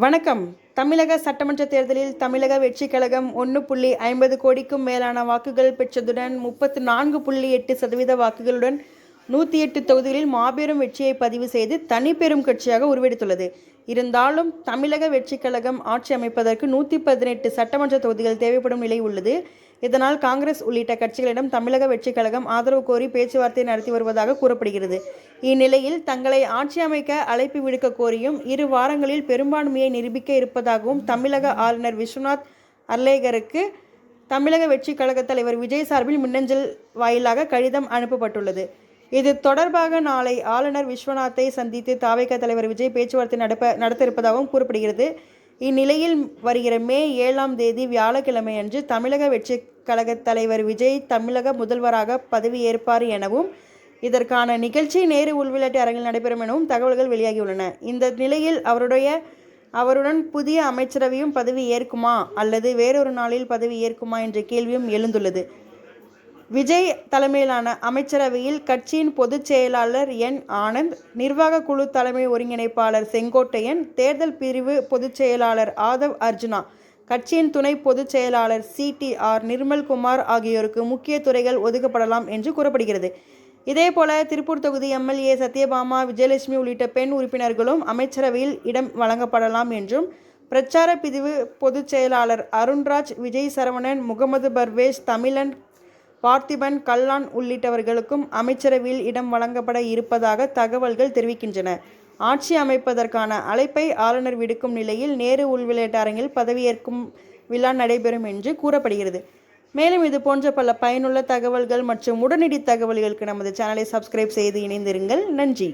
வணக்கம். தமிழக சட்டமன்ற தேர்தலில் தமிழக வெற்றிக் கழகம் 1.50 கோடிக்கும் மேலான வாக்குகள் பெற்றதுடன் 34.8% வாக்குகளுடன் 108 தொகுதிகளில் மாபெரும் வெற்றியை பதிவு செய்து தனிப்பெரும் கட்சியாக உருவெடுத்துள்ளது. இருந்தாலும் தமிழக வெற்றிக் கழகம் ஆட்சி அமைப்பதற்கு 118 சட்டமன்ற தொகுதிகள் தேவைப்படும் நிலை உள்ளது. இதனால் காங்கிரஸ் உள்ளிட்ட கட்சிகளிடம் தமிழக வெற்றிக் கழகம் ஆதரவு கோரி பேச்சுவார்த்தை நடத்தி வருவதாக கூறப்படுகிறது. இந்நிலையில் தங்களை ஆட்சி அமைக்க அழைப்பு விடுக்க கோரியும் 2 வாரங்களில் பெரும்பான்மையை நிரூபிக்க இருப்பதாகவும் தமிழக ஆளுநர் விஸ்வநாத் அர்லேகருக்கு தமிழக வெற்றிக் கழக தலைவர் விஜய் சார்பில் மின்னஞ்சல் வாயிலாக கடிதம் அனுப்பப்பட்டுள்ளது. இது தொடர்பாக நாளை ஆளுநர் விஸ்வநாத்தை சந்தித்து தவிக தலைவர் விஜய் பேச்சுவார்த்தை நடத்த இருப்பதாகவும் கூறப்படுகிறது. இந்நிலையில் வருகிற மே 7ஆம் தேதி வியாழக்கிழமையன்று தமிழக வெற்றிக் கழக தலைவர் விஜய் தமிழக முதல்வராக பதவியேற்பார் எனவும் இதற்கான நிகழ்ச்சி நேரு உள்விளையாட்டு அரங்கில் நடைபெறும் எனவும் தகவல்கள் வெளியாகியுள்ளன. இந்த நிலையில் அவருடன் புதிய அமைச்சரவையும் பதவி ஏற்குமா அல்லது வேறொரு நாளில் பதவி ஏற்குமா என்ற கேள்வியும் எழுந்துள்ளது. விஜய் தலைமையிலான அமைச்சரவையில் கட்சியின் பொதுச் செயலாளர் என். ஆனந்த், நிர்வாக குழு தலைமை ஒருங்கிணைப்பாளர் செங்கோட்டையன், தேர்தல் பிரிவு பொதுச் செயலாளர் ஆதவ் அர்ஜுனா, கட்சியின் துணை பொதுச் செயலாளர் CTR நிர்மல்குமார் ஆகியோருக்கு முக்கிய துறைகள் ஒதுக்கப்படலாம் என்று கூறப்படுகிறது. இதேபோல திருப்பூர் தொகுதி MLA சத்யபாமா, விஜயலட்சுமி உள்ளிட்ட பெண் உறுப்பினர்களும் அமைச்சரவையில் இடம் வழங்கப்படலாம் என்றும், பிரச்சார பிரிவு பொதுச் செயலாளர் அருண்ராஜ், விஜய் சரவணன், முகமது பர்வேஸ், தமிழன், பார்த்திபன், கல்லான் உள்ளிட்டவர்களுக்கும் அமைச்சரவையில் இடம் வழங்கப்பட இருப்பதாக தகவல்கள் தெரிவிக்கின்றன. ஆட்சி அமைப்பதற்கான அழைப்பை ஆளுநர் விடுக்கும் நிலையில் நேரு உள்விளையாட்டு அரங்கில் பதவியேற்கும் விழா நடைபெறும் என்று கூறப்படுகிறது. மேலும் இது போன்ற பல பயனுள்ள தகவல்கள் மற்றும் உடனடி தகவல்களுக்கு நமது சேனலை சப்ஸ்கிரைப் செய்து இணைந்திருங்கள். நன்றி.